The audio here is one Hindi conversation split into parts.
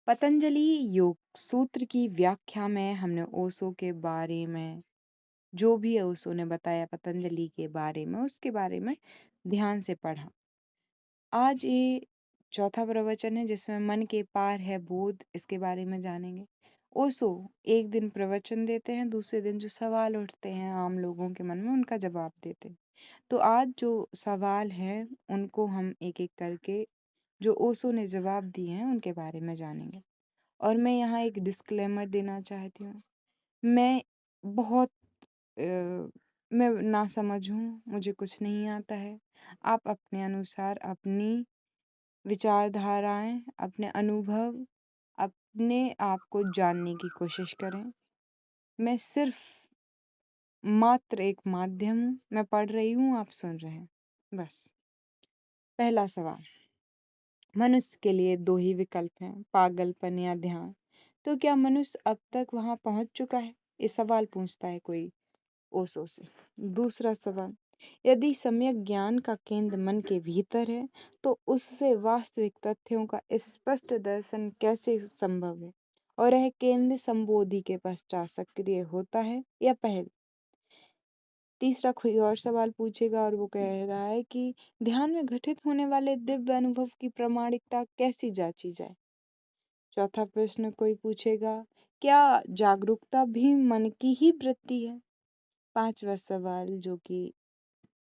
पतंजलि योग सूत्र की व्याख्या में हमने ओशो के बारे में जो भी ओशो ने बताया पतंजलि के बारे में उसके बारे में ध्यान से पढ़ा। आज ये चौथा प्रवचन है जिसमें मन के पार है बोध, इसके बारे में जानेंगे। ओशो एक दिन प्रवचन देते हैं, दूसरे दिन जो सवाल उठते हैं आम लोगों के मन में उनका जवाब देते हैं। तो आज जो सवाल हैं उनको हम एक एक करके जो ओशो ने जवाब दिए हैं उनके बारे में जानेंगे। और मैं यहाँ एक डिस्क्लेमर देना चाहती हूँ। मैं बहुत मैं नासमझ हूँ, मुझे कुछ नहीं आता है। आप अपने अनुसार अपनी विचारधाराएं, अपने अनुभव, अपने आप को जानने की कोशिश करें। मैं सिर्फ मात्र एक माध्यम हूँ, मैं पढ़ रही हूँ, आप सुन रहे हैं, बस। पहला सवाल, मनुष्य के लिए दो ही विकल्प हैं, पागलपन या ध्यान। तो क्या मनुष्य अब तक वहां पहुंच चुका है? ये सवाल पूछता है कोई ओशो से। दूसरा सवाल, यदि सम्यक ज्ञान का केंद्र मन के भीतर है तो उससे वास्तविक तथ्यों का स्पष्ट दर्शन कैसे संभव है? और यह केंद्र संबोधि के पश्चात सक्रिय होता है या पहले? तीसरा कोई और सवाल पूछेगा और वो कह रहा है कि ध्यान में घटित होने वाले दिव्य अनुभव की प्रामाणिकता कैसी जांची जाए? चौथा प्रश्न कोई पूछेगा, क्या जागरूकता भी मन की ही वृत्ति है? पांचवा सवाल जो कि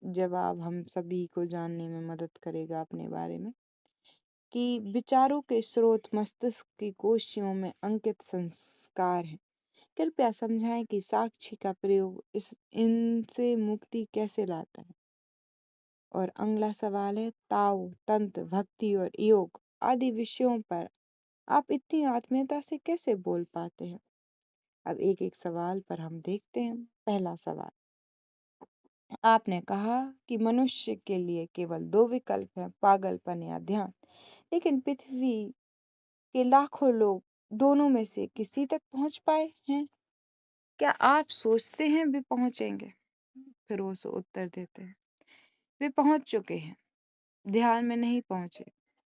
जवाब हम सभी को जानने में मदद करेगा अपने बारे में, कि विचारों के स्रोत मस्तिष्क की कोशियों में अंकित संस्कार हैं। कृपया समझाएं कि साक्षी का प्रयोग इस इनसे मुक्ति कैसे लाता है। और अगला सवाल है, ताओ, तंत्र, भक्ति और योग आदि विषयों पर आप इतनी आत्मीयता से कैसे बोल पाते हैं? अब एक एक सवाल पर हम देखते हैं। पहला सवाल, आपने कहा कि मनुष्य के लिए केवल दो विकल्प हैं, पागलपन या ध्यान। लेकिन पृथ्वी के लाखों लोग दोनों में से किसी तक पहुंच पाए हैं? क्या आप सोचते हैं वे पहुंचेंगे? फिर वो उत्तर देते हैं, वे पहुंच चुके हैं, ध्यान में नहीं पहुंचे,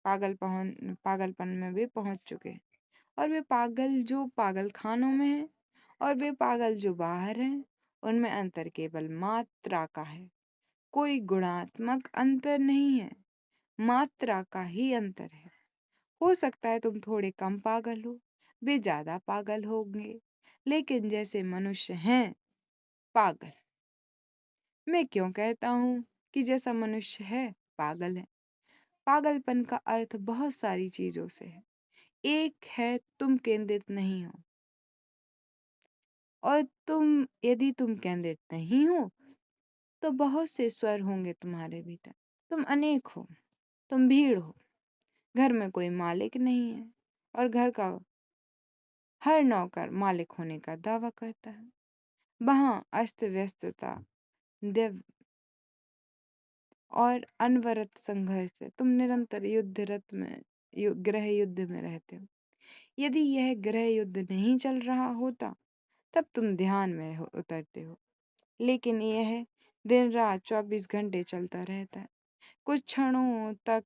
पागलपन में वे पहुंच चुके हैं। और वे पागल जो पागल खानों में हैं और वे पागल जो बाहर हैं, उनमें अंतर केवल मात्रा का है। कोई गुणात्मक अंतर नहीं है, मात्रा का ही अंतर है। हो सकता है तुम थोड़े कम पागल हो, वे ज्यादा पागल होंगे, लेकिन जैसे मनुष्य हैं पागल। मैं क्यों कहता हूँ कि जैसा मनुष्य है पागल है? पागलपन का अर्थ बहुत सारी चीजों से है। एक है तुम केंद्रित नहीं हो, और यदि तुम केंद्रित नहीं हो तो बहुत से स्वर होंगे तुम्हारे भीतर। तुम अनेक हो, तुम भीड़ हो। घर में कोई मालिक नहीं है और घर का हर नौकर मालिक होने का दावा करता है। वहां अस्त व्यस्तता, दिव्य और अनवरत संघर्ष है। तुम निरंतर गृह युद्ध में रहते हो। यदि यह गृह युद्ध नहीं चल रहा होता तब तुम ध्यान में उतरते हो, लेकिन यह दिन रात 24 घंटे चलता रहता है। कुछ क्षणों तक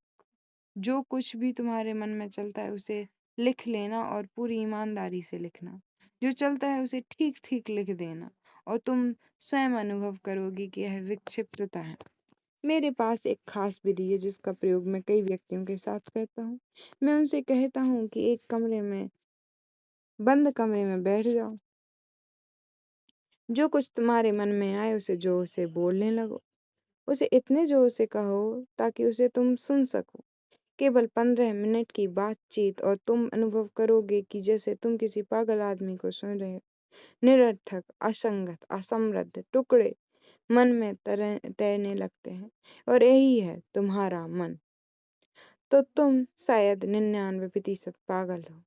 जो कुछ भी तुम्हारे मन में चलता है उसे लिख लेना और पूरी ईमानदारी से लिखना। जो चलता है उसे ठीक ठीक लिख देना और तुम स्वयं अनुभव करोगी कि यह विक्षिप्तता है। मेरे पास एक खास विधि है जिसका प्रयोग मैं कई व्यक्तियों के साथ करता हूँ। मैं उनसे कहता हूँ कि एक बंद कमरे में बैठ जाओ, जो कुछ तुम्हारे मन में आए उसे जोर से बोलने लगो। उसे इतने जोर से कहो ताकि उसे तुम सुन सको। केवल 15 मिनट की बातचीत और तुम अनुभव करोगे कि जैसे तुम किसी पागल आदमी को सुन रहे हो। निरर्थक, असंगत, असमृद्ध टुकड़े मन में तैरने लगते हैं, और यही है तुम्हारा मन। तो तुम शायद 99% पागल हो।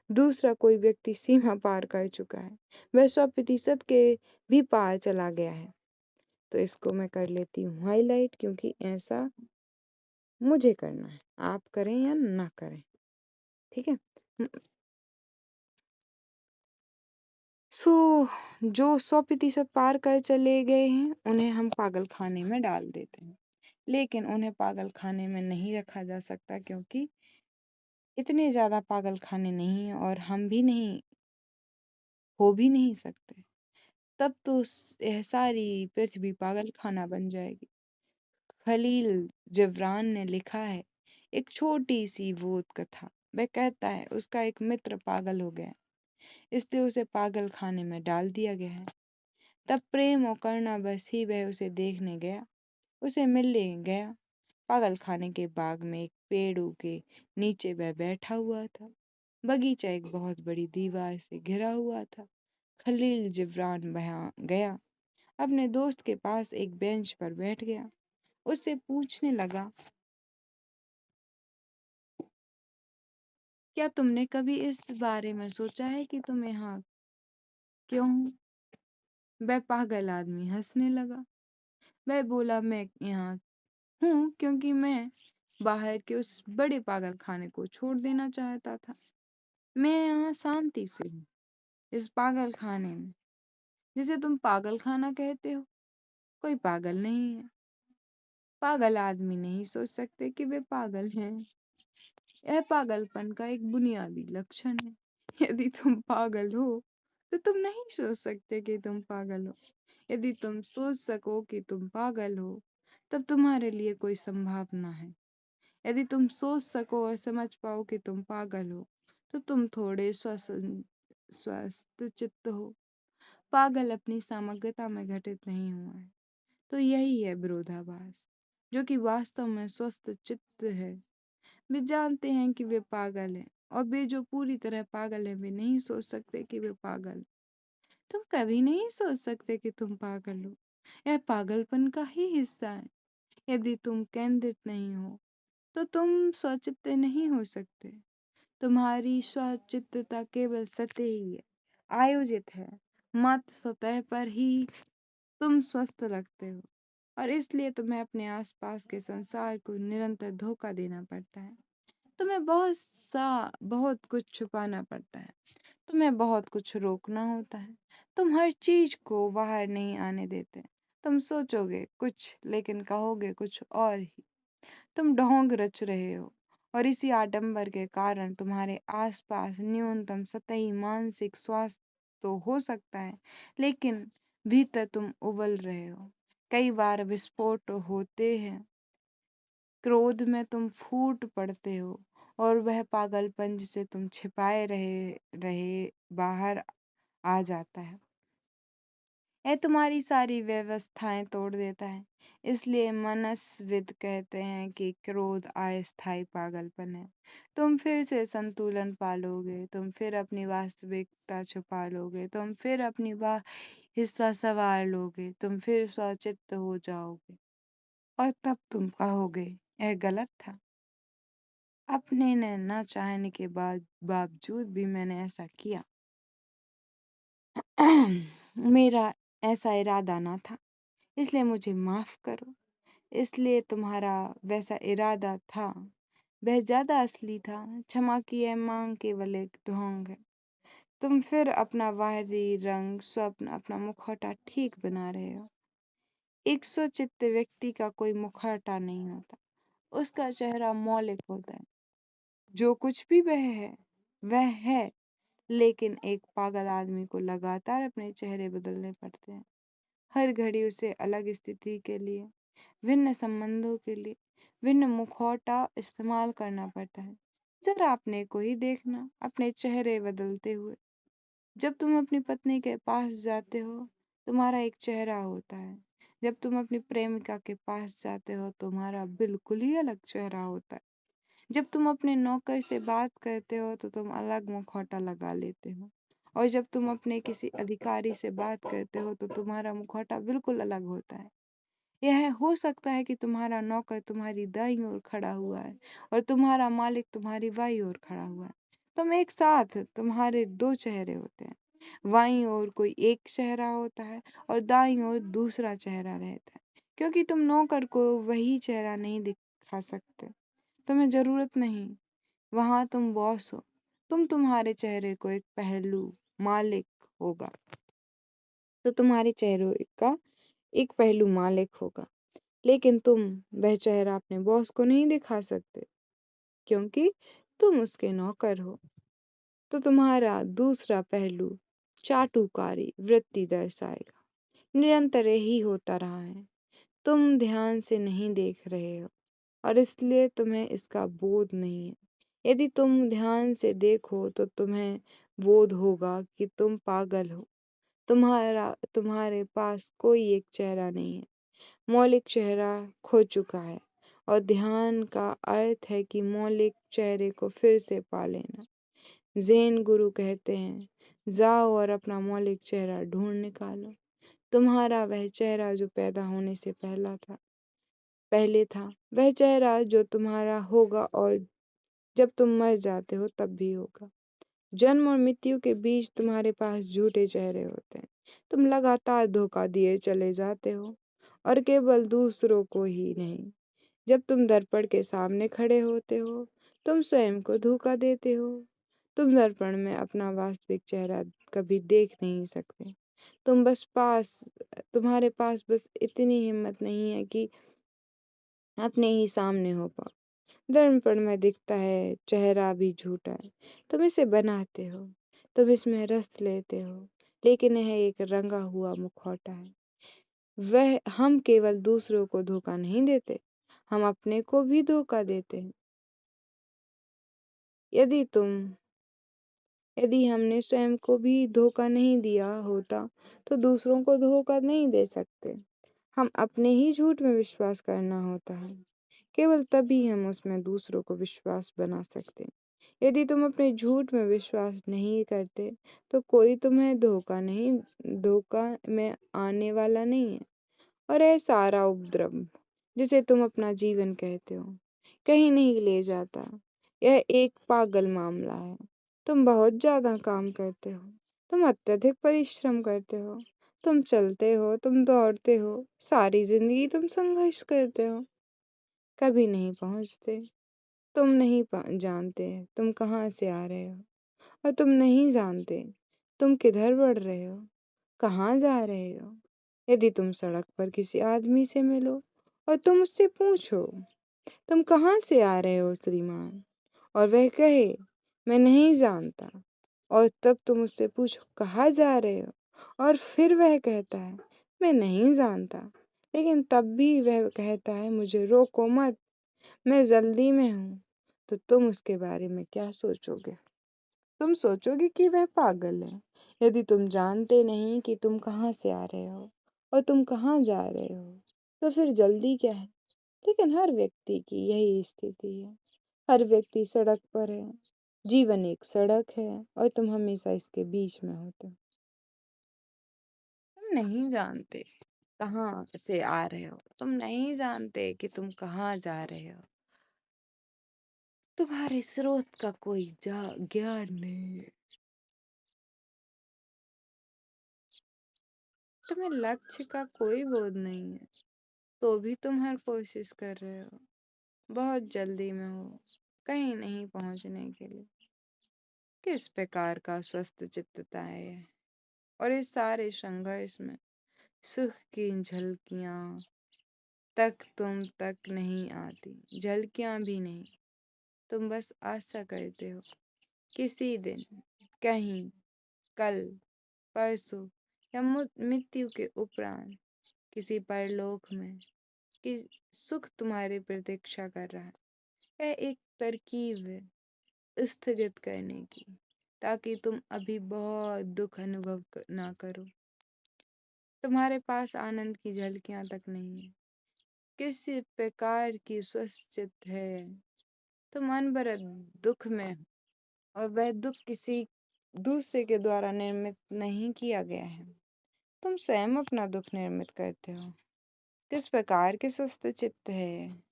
दूसरा कोई व्यक्ति सीमा पार कर चुका है, वह 100% के भी पार चला गया है। तो इसको मैं कर लेती हूँ हाईलाइट, क्योंकि ऐसा मुझे करना है, आप करें या ना करें, ठीक है। सो जो 100% पार कर चले गए हैं उन्हें हम पागल खाने में डाल देते हैं, लेकिन उन्हें पागल खाने में नहीं रखा जा सकता, क्योंकि इतने ज़्यादा पागलखाने नहीं हैं और हम भी नहीं हो भी नहीं सकते। तब तो यह सारी पृथ्वी पागलखाना बन जाएगी। खलील जिब्रान ने लिखा है एक छोटी सी भूत कथा। वह कहता है उसका एक मित्र पागल हो गया, इसलिए उसे पागल खाने में डाल दिया गया है। तब प्रेम और करुणा बस ही वह उसे देखने गया, उसे मिलने गया। पागल खाने के बाग में एक पेड़ों के नीचे वह बैठा हुआ था। बगीचा एक बहुत बड़ी दीवार से घिरा हुआ था। खलील जिब्रान वहां गया, अपने दोस्त के पास एक बेंच पर बैठ गया। उससे पूछने लगा, क्या तुमने कभी इस बारे में सोचा है कि तुम यहाँ क्यों हो? वह पागल आदमी हंसने लगा। वह बोला, मैं यहाँ हूँ क्योंकि मैं बाहर के उस बड़े पागल खाने को छोड़ देना चाहता था। मैं यहाँ शांति से हूँ। इस पागल खाने में, जिसे तुम पागल खाना कहते हो, कोई पागल नहीं है। पागल आदमी नहीं सोच सकते कि वे पागल हैं। यह पागलपन का एक बुनियादी लक्षण है। यदि तुम पागल हो तो तुम नहीं सोच सकते कि तुम पागल हो। यदि तुम सोच सको कि तुम पागल हो, तब तुम्हारे लिए कोई संभावना है। यदि तुम सोच सको और समझ पाओ कि तुम पागल हो, तो तुम थोड़े स्वस्थ चित्त हो। पागल अपनी समग्रता में घटित नहीं हुआ है। तो यही है विरोधाभास, जो कि वास्तव में स्वस्थ चित्त है। वे जानते हैं कि वे पागल हैं, और वे जो पूरी तरह पागल हैं वे नहीं सोच सकते कि वे पागल हैं। तुम कभी नहीं सोच सकते कि तुम पागल हो। यह पागलपन का ही हिस्सा है। यदि तुम केंद्रित नहीं हो तो तुम स्वचित्त नहीं हो सकते। तुम्हारी स्वचित्तता केवल सतही है, आयोजित है। मात्र सतह पर ही तुम स्वस्थ लगते हो, और इसलिए तुम्हें अपने आसपास के संसार को निरंतर धोखा देना पड़ता है। तुम्हें बहुत कुछ छुपाना पड़ता है। तुम्हें बहुत कुछ रोकना होता है। तुम हर चीज को बाहर नहीं आने देते। तुम सोचोगे कुछ लेकिन कहोगे कुछ और ही। तुम ढोंग रच रहे हो, और इसी आडंबर के कारण तुम्हारे आसपास न्यूनतम सतही मानसिक स्वास्थ्य तो हो सकता है, लेकिन भीतर तुम उबल रहे हो। कई बार विस्फोट होते हैं, क्रोध में तुम फूट पड़ते हो, और वह पागलपन जिसे तुम छिपाए रहे रहे बाहर आ जाता है। यह तुम्हारी सारी व्यवस्थाएं तोड़ देता है। इसलिए मनस्विद कहते हैं कि क्रोध अस्थायी पागलपन है। तुम फिर से संतुलन पालोगे, तुम फिर अपनी वास्तविकता छुपा लोगे, तुम फिर अपनी हिस्सा सवार लोगे, तुम फिर स्वचित्त हो जाओगे, और तब तुम कहोगे यह गलत था। अपने ने न चाहने के बावजूद भी मैंने ऐसा किया। मेरा ऐसा इरादा ना था, इसलिए मुझे माफ करो। इसलिए तुम्हारा वैसा इरादा था, वह ज्यादा असली था। क्षमा की यह मांग केवल एक ढोंग है। तुम फिर अपना बाहरी रंग, स्वप्न, अपना मुखौटा ठीक बना रहे हो। एक स्वचित्त व्यक्ति का कोई मुखौटा नहीं होता, उसका चेहरा मौलिक होता है। जो कुछ भी वह है। लेकिन एक पागल आदमी को लगातार अपने चेहरे बदलने पड़ते हैं। हर घड़ी उसे अलग स्थिति के लिए, भिन्न संबंधों के लिए भिन्न मुखौटा इस्तेमाल करना पड़ता है। जरा अपने को ही देखना, अपने चेहरे बदलते हुए। जब तुम अपनी पत्नी के पास जाते हो, तुम्हारा एक चेहरा होता है। जब तुम अपनी प्रेमिका के पास जाते हो, तुम्हारा बिल्कुल ही अलग चेहरा होता है। जब तुम अपने नौकर से बात करते हो तो तुम अलग मुखौटा लगा लेते हो, और जब तुम अपने किसी अधिकारी से बात करते हो तो तुम्हारा मुखौटा बिल्कुल अलग होता है। यह हो सकता है कि तुम्हारा नौकर तुम्हारी दाईं ओर खड़ा हुआ है और तुम्हारा मालिक तुम्हारी बाईं ओर खड़ा हुआ है। तुम एक साथ, तुम्हारे दो चेहरे होते हैं। बाईं ओर कोई एक चेहरा होता है और दाईं ओर दूसरा चेहरा रहता है, क्योंकि तुम नौकर को वही चेहरा नहीं दिखा सकते। तुम्हें जरूरत नहीं। वहां तुम बॉस हो। तुम्हारे चेहरे को एक पहलू मालिक होगा, तो तुम्हारे चेहरे का एक पहलू मालिक होगा। लेकिन तुम वह चेहरा अपने बॉस को नहीं दिखा सकते, क्योंकि तुम उसके नौकर हो, तो तुम्हारा दूसरा पहलू चाटुकारी वृत्ति दर्शाएगा। निरंतर यही होता रहा है। तुम ध्यान से नहीं देख रहे हो और इसलिए तुम्हें इसका बोध नहीं है। यदि तुम ध्यान से देखो तो तुम्हें बोध होगा कि तुम पागल हो। तुम्हारे पास कोई एक चेहरा नहीं है। मौलिक चेहरा खो चुका है और ध्यान का अर्थ है कि मौलिक चेहरे को फिर से पा लेना। ज़ेन गुरु कहते हैं, जाओ और अपना मौलिक चेहरा ढूंढ निकालो। तुम्हारा वह चेहरा जो पैदा होने से पहले था, वह चेहरा जो तुम्हारा होगा और जब तुम मर जाते हो तब भी होगा। जन्म और मृत्यु के बीच तुम्हारे पास झूठे चेहरे होते हैं। तुम लगातार धोखा दिए चले जाते हो और केवल दूसरों को ही नहीं। जब तुम दर्पण के सामने खड़े होते हो, तुम स्वयं को धोखा देते हो। तुम दर्पण में अपना वास्तविक चेहरा कभी देख नहीं सकते। तुम्हारे पास बस इतनी हिम्मत नहीं है कि अपने ही सामने हो पाओ। दर्पण में दिखता है चेहरा भी झूठा है। तुम इसे बनाते हो, तुम इसमें रस लेते हो, लेकिन यह एक रंगा हुआ मुखौटा है। वह हम केवल दूसरों को धोखा नहीं देते, हम अपने को भी धोखा देते हैं। यदि तुम यदि हमने स्वयं को भी धोखा नहीं दिया होता तो दूसरों को धोखा नहीं दे सकते। हम अपने ही झूठ में विश्वास करना होता है। केवल तभी हम उसमें दूसरों को विश्वास बना सकते हैं। यदि तुम अपने झूठ में विश्वास नहीं करते तो कोई तुम्हें धोखा में आने वाला नहीं है। और यह सारा उपद्रव जिसे तुम अपना जीवन कहते हो कहीं नहीं ले जाता। यह एक पागल मामला है। तुम बहुत ज्यादा काम करते हो, तुम अत्यधिक परिश्रम करते हो, तुम चलते हो, तुम दौड़ते हो, सारी जिंदगी तुम संघर्ष करते हो, कभी नहीं पहुंचते। तुम नहीं जानते तुम कहाँ से आ रहे हो और तुम नहीं जानते तुम किधर बढ़ रहे हो, कहाँ जा रहे हो। यदि तुम सड़क पर किसी आदमी से मिलो और तुम उससे पूछो, तुम कहाँ से आ रहे हो श्रीमान, और वह कहे मैं नहीं जानता, और तब तुम उससे पूछो कहाँ जा रहे हो और फिर वह कहता है मैं नहीं जानता, लेकिन तब भी वह कहता है मुझे रोको मत, मैं जल्दी में हूँ, तो तुम उसके बारे में क्या सोचोगे? तुम सोचोगे कि वह पागल है। यदि तुम जानते नहीं कि तुम कहाँ से आ रहे हो और तुम कहाँ जा रहे हो तो फिर जल्दी क्या है? लेकिन हर व्यक्ति की यही स्थिति है। हर व्यक्ति सड़क पर है। जीवन एक सड़क है और तुम हमेशा इसके बीच में होते हो। तुम नहीं जानते कहाँ से आ रहे हो, तुम नहीं जानते कि तुम कहाँ जा रहे हो। तुम्हारे स्रोत का कोई ज्ञान नहीं है। तुम्हें लक्ष्य का कोई बोध नहीं है, तो भी तुम हर कोशिश कर रहे हो। बहुत जल्दी में हो कहीं नहीं पहुंचने के लिए। किस प्रकार का स्वस्थ चित्तता है यह? और इस सारे संघर्ष में सुख की झलकियां तक तुम तक नहीं आती, झलकियां भी नहीं। तुम बस आशा करते हो किसी दिन, कहीं, कल, परसों या मृत्यु के उपरांत किसी परलोक में कि सुख तुम्हारी प्रतीक्षा कर रहा है। यह एक तरकीब है स्थगित करने की, ताकि तुम अभी बहुत दुख अनुभव ना करो। तुम्हारे पास आनंद की झलकियां तक नहीं है। किसी प्रकार की स्वस्थ है। तुम अनवरत दुख में हो और वह दुख किसी दूसरे के द्वारा निर्मित नहीं किया गया है। तुम स्वयं अपना दुख निर्मित करते हो। किस प्रकार के स्वस्थ चित्त है?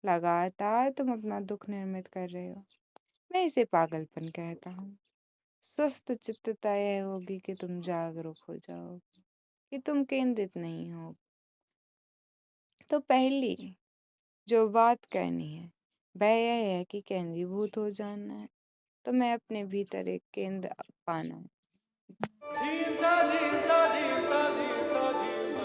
लगातार तुम अपना दुख निर्मित कर रहे हो। मैं इसे पागलपन कहता हूँ। स्वस्थ चित्तता यह होगी कि तुम जागरूक हो जाओ, कि तुम केंद्रित नहीं हो। तो पहली जो बात करनी है वह यह है कि केंद्रीभूत हो जाना है। तो मैं अपने भीतर एक केंद्र पाना है।